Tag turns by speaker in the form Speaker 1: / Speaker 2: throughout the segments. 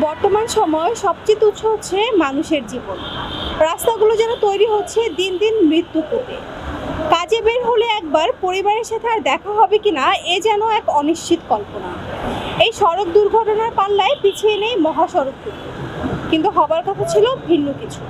Speaker 1: বর্তমান সময়ে সবচেয়ে তুচ্ছ হচ্ছে মানুষের জীবন। রাস্তাগুলো যেন তৈরি হচ্ছে দিন দিন মৃত্যু কূপে। কাজে বের হলে একবার পরিবারের সাথে আর দেখা হবে কিনা এ যেন এক অনিশ্চিত কল্পনা। এই সড়ক দুর্ঘটনার পাল্লায় পিছিয়ে নেই মহাসড়কটুকু, কিন্তু হবার কথা ছিল ভিন্ন কিছু।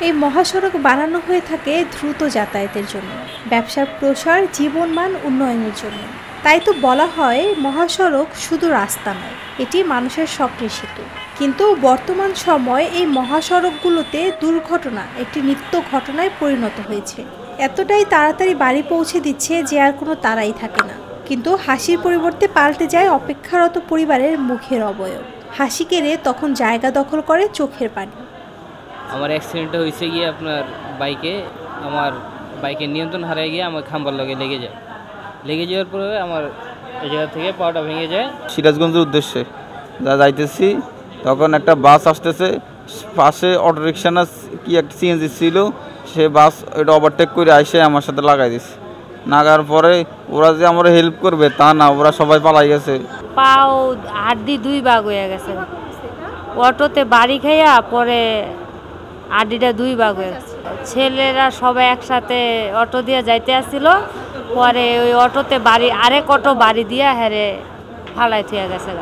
Speaker 2: এই মহাসড়ক বানানো হয়ে থাকে দ্রুত যাতায়াতের জন্য, ব্যবসার প্রসার, জীবনমান উন্নয়নের জন্য। তাই তো বলা হয় মহাসড়ক শুধু রাস্তা নয়, এটি মানুষের স্বপ্নের সেতু। কিন্তু বর্তমান সময়ে এই মহাসড়কগুলোতে দুর্ঘটনা একটি নিত্য ঘটনায় পরিণত হয়েছে। এতটাই তাড়াতাড়ি বাড়ি পৌঁছে দিচ্ছে যে আর কোনো তাড়াই থাকে না। কিন্তু হাসির পরিবর্তে পাল্টে যায় অপেক্ষারত পরিবারের মুখের অবয়ব। হাসি কেড়ে তখন জায়গা দখল করে চোখের পানি।
Speaker 3: আমার অ্যাক্সিডেন্টটা হয়েছে গিয়ে আপনার আমার বাইকের নিয়ন্ত্রণ হারিয়ে গিয়ে আমার খাম্বার লেগে যাওয়ার পরে আমার এই জায়গা থেকে পাটা ভেঙে যায়।
Speaker 4: সিরাজগঞ্জের উদ্দেশ্যে যাইতেছি, তখন একটা বাস আসতেছে, পাশে অটোরিকশা না কি একটা সিএনজি ছিল, সে বাস এটা ওভারটেক করে আইসে আমার সাথে লাগাই দিছে। লাগার পরে ওরা যে আমার হেল্প করবে তা না, ওরা সবাই পালাই গেছে।
Speaker 5: পাও হাড্ডি দুই ভাগ হয়ে গেছে, অটোতে বাড়ি খাইয়া পরে হাড্ডিটা দুই ভাগ হয়ে গেছে। ছেলেরা সবাই একসাথে অটো দিয়ে যাইতে আসছিল, পরে ওই অটোতে আরেক অটো বাড়ি দিয়া হেরে ফালাই থুয়ে গেছে।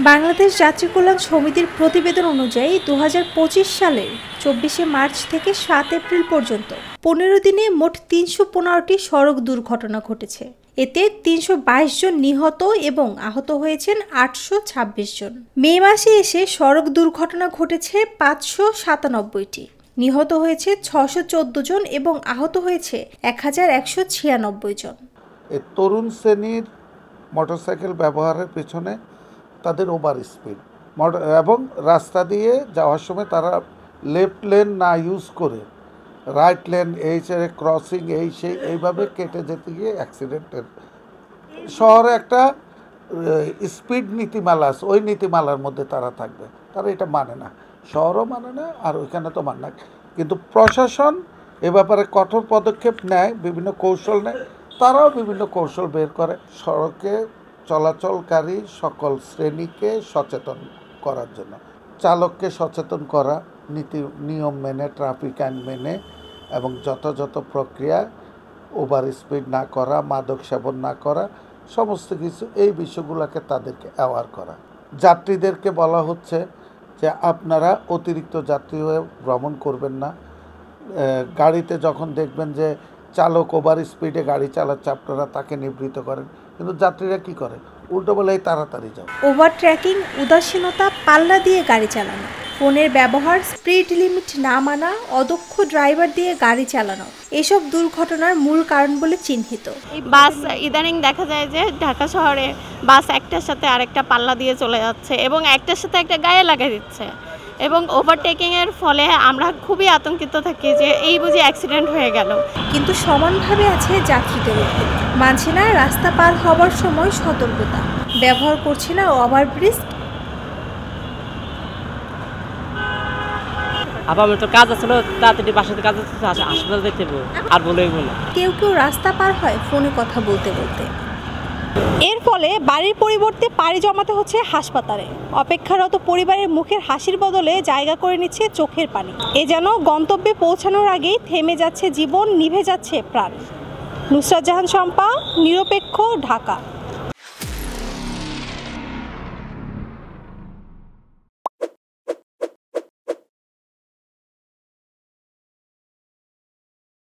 Speaker 2: বাংলাদেশ যাত্রী কল্যাণ সমিতির প্রতিবেদন অনুযায়ী 2025 সালের 24শে মার্চ থেকে 7 এপ্রিল পর্যন্ত 15 দিনে মোট 315টি সড়ক দুর্ঘটনা ঘটেছে। এতে 322 জন নিহত এবং আহত হয়েছেন 826 জন। মে মাসে এসে সড়ক দুর্ঘটনা ঘটেছে 597টি, নিহত হয়েছে 614 জন এবং আহত হয়েছে 1196 জন।
Speaker 6: এই তরুণ শ্রেণীর মোটরসাইকেল ব্যবহারের পেছনে তাদের ওভার স্পিড এবং রাস্তা দিয়ে যাওয়ার সময় তারা লেফট লেন না ইউজ করে রাইট লেন ক্রসিং এইভাবে কেটে যেতে গিয়ে অ্যাক্সিডেন্টের। শহরে একটা স্পিড নীতিমালা আছে, ওই নীতিমালার মধ্যে তারা থাকবে, তারা এটা মানে না, শহরও মানে না আর ওইখানে তো মানে না। কিন্তু প্রশাসন এ ব্যাপারে কঠোর পদক্ষেপ নেয়, বিভিন্ন কৌশল নেয়, তারাও বিভিন্ন কৌশল বের করে সড়কে চলাচলকারী সকল শ্রেণীকে সচেতন করার জন্য। চালককে সচেতন করা, নিয়ম মেনে, ট্রাফিক আইন মেনে এবং যথাযথ প্রক্রিয়া, ওভার স্পিড না করা, মাদক সেবন না করা, সমস্ত কিছু এই বিষয়গুলোকে তাদেরকে অ্যাওয়ার করা। যাত্রীদেরকে বলা হচ্ছে যে আপনারা অতিরিক্ত যাত্রী হয়ে ভ্রমণ করবেন না। গাড়িতে যখন দেখবেন যে চালক ওভার স্পিডে গাড়ি চালাচ্ছে, আপনারা তাকে নিবৃত্ত করেন। কিন্তু যাত্রীরা কি করে, উল্টো বলে তাড়াতাড়ি যাও।
Speaker 2: ওভার ট্র্যাকিং, উদাসীনতা, পাল্লা দিয়ে গাড়ি চালানো, ফোনের ব্যবহার, স্পিড লিমিট না মানা, অদক্ষ ড্রাইভার দিয়ে গাড়ি চালানো, এসব দুর্ঘটনার মূল কারণ বলে চিহ্নিত।
Speaker 7: বাস ইদানিং দেখা যায় যে ঢাকা শহরে বাস একটার সাথে আরেকটা পাল্লা দিয়ে চলে যাচ্ছে এবং একটার সাথে একটা গায়ে লাগিয়ে দিচ্ছে, এবং ওভারটেকিংয়ের ফলে আমরা খুবই আতঙ্কিত থাকি যে এই বুঝি অ্যাক্সিডেন্ট হয়ে গেল।
Speaker 2: কিন্তু সমানভাবে আছে যাত্রীদের উপর। মানছে না রাস্তা পার হওয়ার সময় সতর্কতা, ব্যবহার করছে না ওভারব্রিজ।
Speaker 3: আমার তো কাজ আসলে তাড়াতাড়ি বাসাতে কাজ আছে, হাসপাতাল দেখতে আর বলেই বলে।
Speaker 2: কেউ রাস্তা পার হয় ফোনে কথা বলতে বলতে।
Speaker 1: এর ফলে বাড়ির পরিবর্তে পাড়ি জমাতে হচ্ছে হাসপাতালে। অপেক্ষারত পরিবারের মুখের হাসির বদলে জায়গা করে নিচ্ছে চোখের পানি। এ যেন গন্তব্যে পৌঁছানোর আগেই থেমে যাচ্ছে জীবন, নিভে যাচ্ছে প্রাণ। নুসরাত জাহান শম্পা, নিরপেক্ষ, ঢাকা।